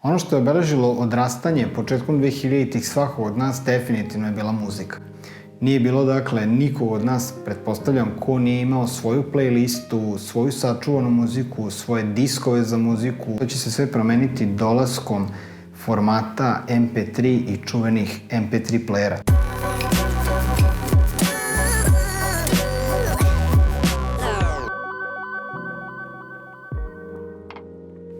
Ono što je obeležilo odrastanje početkom 2000-ih svakog od nas definitivno je bila muzika. Nije bilo, dakle, nikog od nas, pretpostavljam, ko nije imao svoju playlistu, svoju sačuvanu muziku, svoje diskove za muziku. To će se sve promeniti dolaskom formata MP3 i čuvenih MP3 playera.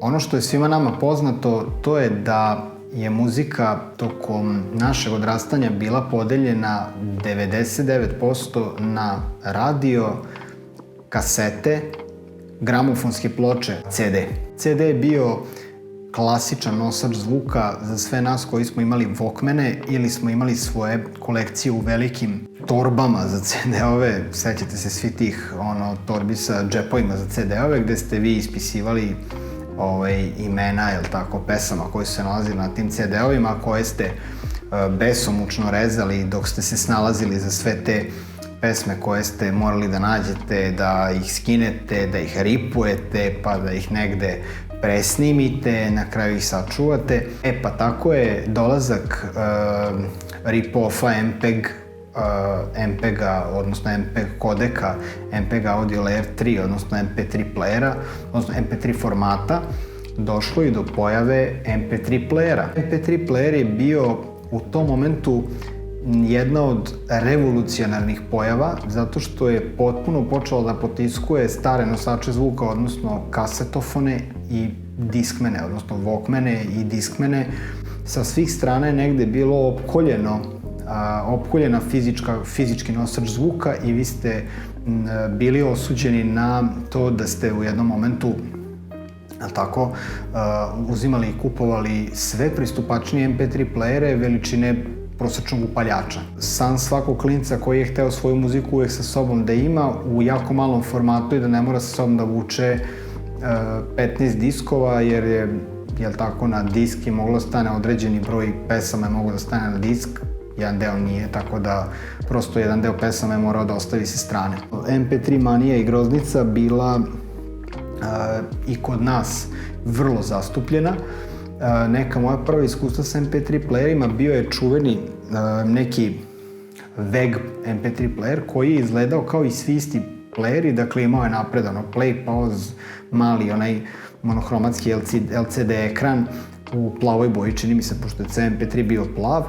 Ono što je svima nama poznato, to je da je muzika tokom našeg odrastanja bila podeljena 99% na radio, kasete, gramofonske ploče, CD. CD je bio klasičan nosač zvuka za sve nas koji smo imali Walkmane ili smo imali svoje kolekcije u velikim torbama za CD-ove. Sećate se svi tih torbi sa džepovima za CD-ove gde ste vi ispisivali imena, pesama koje su se nalazili na tim CD-ovima, koje ste besomučno rezali dok ste se snalazili za sve te pesme koje ste morali da nađete, da ih skinete, da ih ripujete, pa da ih negde presnimite, na kraju ih sačuvate. Pa tako je dolazak rip-offa MPEG-a, odnosno MPEG kodeka, MPEG Audio Layer 3, odnosno MP3 playera, odnosno MP3 formata, došlo i do pojave MP3 playera. MP3 player je bio u tom momentu jedna od revolucionarnih pojava, zato što je potpuno počelo da potiskuje stare nosače zvuka, odnosno kasetofone i diskmene, odnosno Walkmane i diskmene. Sa svih strana je negde bilo opkoljena fizički nosač zvuka i vi ste bili osuđeni na to da ste u jednom momentu uzimali i kupovali sve pristupačnije MP3 playere veličine prosečnog upaljača. San svakog klinca koji je hteo svoju muziku uvek sa sobom da ima u jako malom formatu i da ne mora sa sobom da vuče 15 diskova, jer je na disk je moglo stane određeni broj pesama, je moglo da stane na disk, jedan deo nije, tako da prosto jedan deo pesama je morao da ostavi sa strane. MP3 manija i groznica bila i kod nas vrlo zastupljena. Neka moja prva iskustva sa MP3 playerima bio je čuveni neki VEG MP3 player koji je izgledao kao i svi isti playeri, dakle imao je napred play, pause, mali onaj monohromatski LCD ekran u plavoj boji, čini mi se, pošto je MP3 bio plav,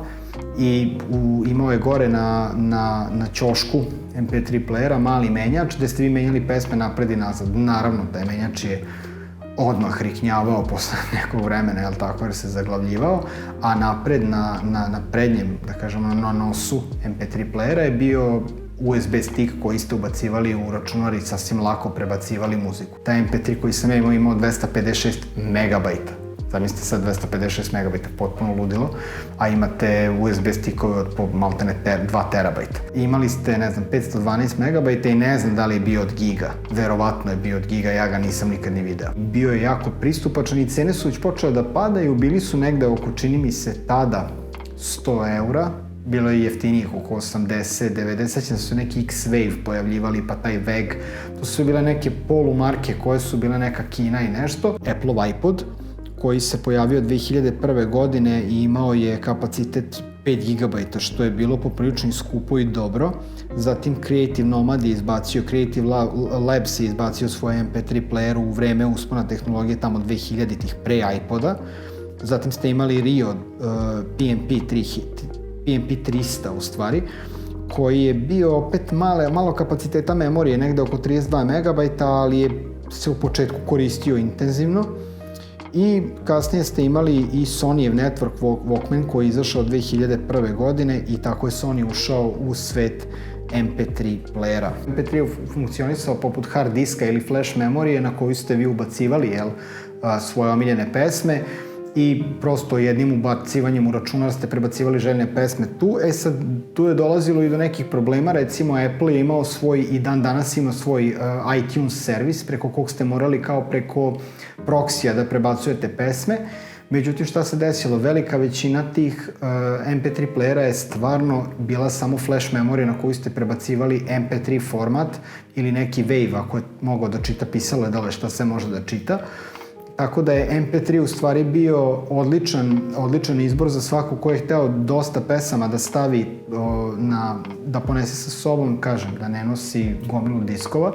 i imao je gore na ćošku MP3 playera mali menjač gde ste vi menjali pesme napred i nazad. Naravno, taj menjač je odmah riknjavao posle nekog vremena, jer se zaglavljivao, a napred na prednjem, da kažemo na nosu MP3 playera je bio USB stick koji ste ubacivali u računar i sasvim lako prebacivali muziku. Taj MP3 koji sam imao 256 megabajta. Zamislite sad 256 megabajta, potpuno ludilo, a imate USB stickove od po maltene 2 terabajta. Imali ste, 512 megabajta i ne znam da li je bio od giga. Verovatno je bio od giga, ja ga nisam nikad ni video. Bio je jako pristupačan i cene su već počele da padaju, bili su negde oko, čini mi se, tada 100 eura. Bilo je jeftinijih, oko 80, 90, sećam se su neki X-Wave pojavljivali, pa taj VEG. To su bile neke polumarke koje su bile neka Kina i nešto. Apple iPod, koji se pojavio 2001. godine i imao je kapacitet 5 GB, što je bilo poprilično skupo i dobro. Zatim Creative Nomad je izbacio, Creative Labs je izbacio svoj MP3 player u vreme uspona tehnologije tamo 2000-ih pre iPoda. Zatim ste imali Rio PMP 300 u stvari, koji je bio opet malo kapaciteta memorije, negde oko 32 MB, ali je se u početku koristio intenzivno. I kasnije ste imali i Sonyjev Network Walkman koji je izašao 2001. godine i tako je Sony ušao u svet MP3 playera. MP3 je funkcionisao poput hard diska ili flash memorije na koju ste vi ubacivali svoje omiljene pesme i prosto jednim ubacivanjem u računar ste prebacivali željene pesme tu. Sad, tu je dolazilo i do nekih problema, recimo Apple je imao svoj, i dan danas ima svoj iTunes servis preko kog ste morali kao preko proksija da prebacujete pesme. Međutim, šta se desilo? Velika većina tih MP3 playera je stvarno bila samo flash memorija na koju ste prebacivali MP3 format ili neki Wave ako je mogao da čita, pisalo je dole šta se može da čita. Tako da je MP3 u stvari bio odličan izbor za svako ko je hteo dosta pesama da stavi, da ponese sa sobom, kažem, da ne nosi gomilu diskova.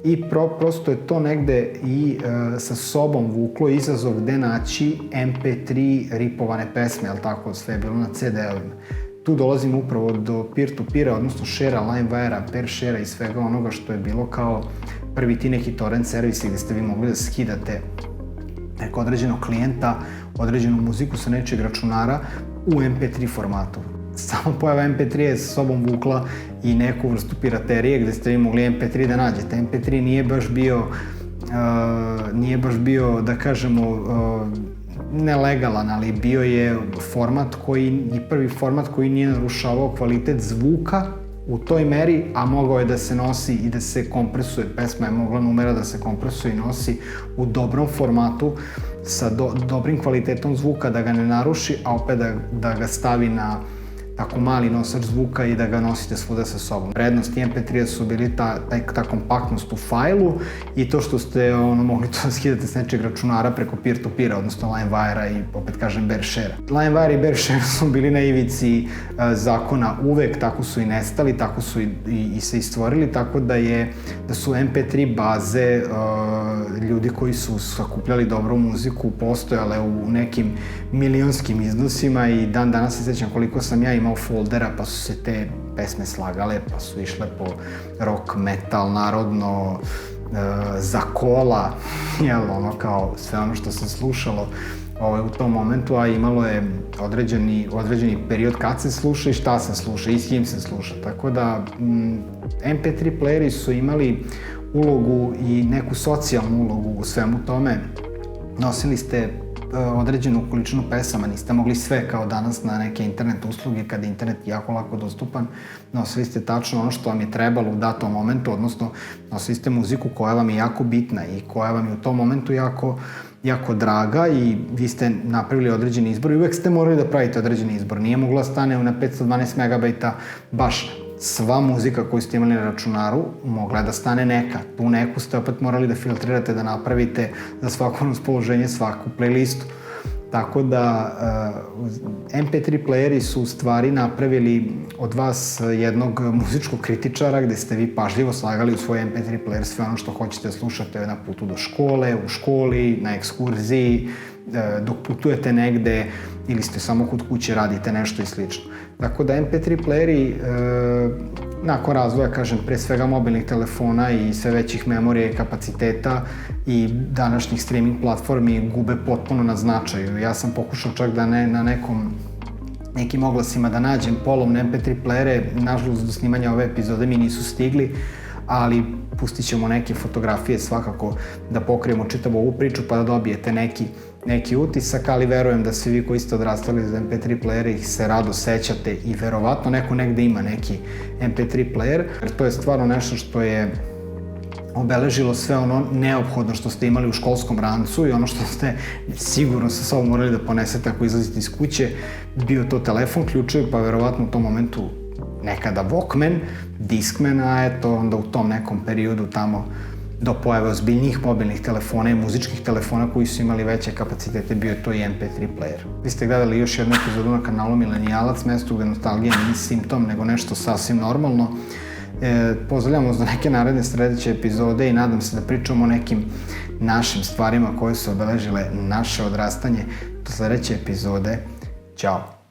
I prosto je to negde i sa sobom vuklo izazov gde naći MP3 ripovane pesme, jel tako, sve je bilo na CD-ovima. Tu dolazimo upravo do peer-to-peer-a, odnosno share-a, LimeWire-a, pair share-a i svega onoga što je bilo kao prvi ti neki torrent servisi gde ste vi mogli da skidate neko određenog klijenta, određenu muziku sa nečeg računara u MP3 formatu. Samo pojava MP3 je sa sobom vukla i neku vrstu piraterije gde ste vi mogli MP3 da nađete. MP3 nije baš bio, da kažemo, nelegalan, ali bio je prvi format koji nije narušavao kvalitet zvuka u toj meri, a mogao je da se nosi i da se kompresuje. Pesma je mogla numera da se kompresuje i nosi u dobrom formatu sa dobrim kvalitetom zvuka, da ga ne naruši, a opet da ga stavi na tako mali nosač zvuka i da ga nosite svuda sa sobom. Prednosti MP3 su bili ta kompaktnost u fajlu i to što ste mogli to da skidate s nečeg računara preko peer-to-peer-a, odnosno LimeWire-a i opet kažem Bear Share-a. LimeWire i Bear Share su bili na ivici zakona uvek, tako su i nestali, tako su i se istvorili, tako da su MP3 baze ljudi koji su sakupljali dobru muziku postojale u nekim milionskim iznosima i dan danas se sećam koliko sam ja imao foldera, pa su se te pesme slagale, pa su išle po rock, metal, narodno, za kola, kao sve ono što se slušalo u tom momentu, a imalo je određeni period kad se sluša i šta se sluša i s kim se sluša. Tako da MP3 playeri su imali ulogu i neku socijalnu ulogu u svemu tome. Nosili ste određenu količinu pesama, niste mogli sve kao danas na neke internet usluge kada je internet jako lako dostupan. Nosili ste tačno ono što vam je trebalo u datom momentu, odnosno nosili ste muziku koja vam je jako bitna i koja vam je u tom momentu jako draga i vi ste napravili određeni izbor i uvek ste morali da pravite određeni izbor. Nije mogla stane na 512 MB baš sva muzika koju ste imali na računaru, mogla je da stane neka. Tu neku ste opet morali da filtrirate, da napravite za svako raspoloženje svaku playlistu. Tako da MP3 playeri su u stvari napravili od vas jednog muzičkog kritičara gde ste vi pažljivo slagali u svoj MP3 player sve ono što hoćete da slušate na putu do škole, u školi, na ekskurziji, dok putujete negde ili ste samo kod kuće radite nešto i slično. Tako da MP3 playeri nakon razvoja, kažem, pre svega mobilnih telefona i sve većih memorije i kapaciteta i današnjih streaming platformi gube potpuno na značaju. Ja sam pokušao čak da na nekim oglasima da nađem polovne MP3 playere, nažalost do snimanja ove epizode mi nisu stigli, ali pustit ćemo neke fotografije svakako da pokrijemo čitavu ovu priču pa da dobijete neki utisak, ali verujem da svi vi koji ste odrastali za MP3 playere ih se rado sećate i verovatno neko negde ima neki MP3 player, jer to je stvarno nešto što je obeležilo sve ono neophodno što ste imali u školskom rancu i ono što ste sigurno sa sobom morali da ponesete ako izlazite iz kuće, bio to telefon, ključevi, pa verovatno u tom momentu nekada Walkman, Discman, a eto onda u tom nekom periodu tamo do pojave ozbiljnijih mobilnih telefona i muzičkih telefona koji su imali veće kapacitete, bio je to i MP3 player. Vi ste gledali još jednu epizodu na kanalu Milenijalac, mesto gde nostalgija nije simptom, nego nešto sasvim normalno. Pozdravljamo za neke naredne sledeće epizode i nadam se da pričamo o nekim našim stvarima koje su obeležile naše odrastanje. Do sledeće epizode. Ćao!